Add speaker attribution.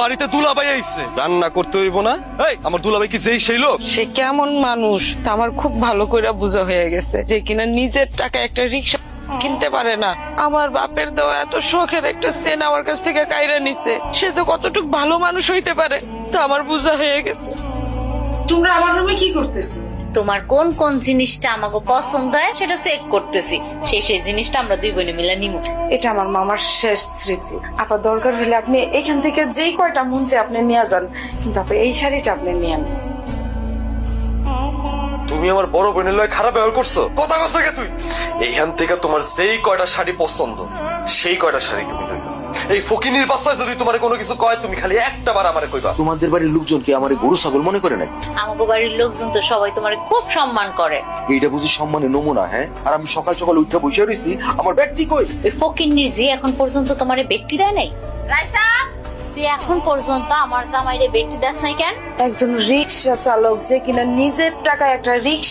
Speaker 1: বাড়িতে দুলাভাই আইছে, রান্না করতে হইব না? এই আমার দুলাভাই কি যেই সেই লোক?
Speaker 2: সে কেমন মানুষ তা আমার খুব ভালো করে বোঝা হয়ে গেছে, যে কিনা নিজের টাকা একটা রিক্সা কিনতে পারে না। আমার বাপের দেওয়া এত শখের একটা সেন আমার কাছ থেকে কাইরা নিছে, সে যে কতটুকু ভালো মানুষ হইতে পারে তা আমার বোঝা হয়ে গেছে।
Speaker 3: তোমরা আমার রুমে কি করতেছো?
Speaker 4: তোমার কোন কোন জিনিসটা আমাকে পছন্দ হয় সেটা চেক করতেছি, সেই জিনিসটা আমরা দুই বোনে মিলে নিব।
Speaker 3: এটা আমার মামার শেষ স্মৃতি। আপা দরকার হলে আপনি এখান থেকে যেই কয়টা মন চায় আপনি নিয়ে যান, কিন্তু আপনি এই শাড়িটা আপনি নিয়ে নেন।
Speaker 1: তুমি আমার বড় বোনের লয় খারাপ ব্যবহার করছো? কথা কস কে তুই? এইখান থেকে তোমার যেই কয়টা শাড়ি পছন্দ সেই কয়টা শাড়ি তুমি লইবা। এই ফকিনির বাসায় যদি তোমার কোনো কিছু কয় তুমি খালি একটা বার আমারে কইবা।
Speaker 5: তোমাদের বাড়ির লোকজন কি আমার গরু ছাগল মনে করে নাই?
Speaker 4: আমাকে বাড়ির লোকজন তো সবাই তোমার খুব সম্মান করে।
Speaker 5: এইটা বুঝি সম্মানের নমুনা? হ্যাঁ, আর আমি সকাল সকাল উঠে বসে রয়েছি, আমার ব্যক্তি কই?
Speaker 4: ওই ফকিন্নির জি এখন পর্যন্ত তোমারে বেটি দেয় নাই? রাইসা, তুই এখন পর্যন্ত আমার জামাইরে বেটি দাস নাই কেন?
Speaker 3: একজন রিক্সা চালক যে কিনা নিজের টাকায় একটা রিক্সা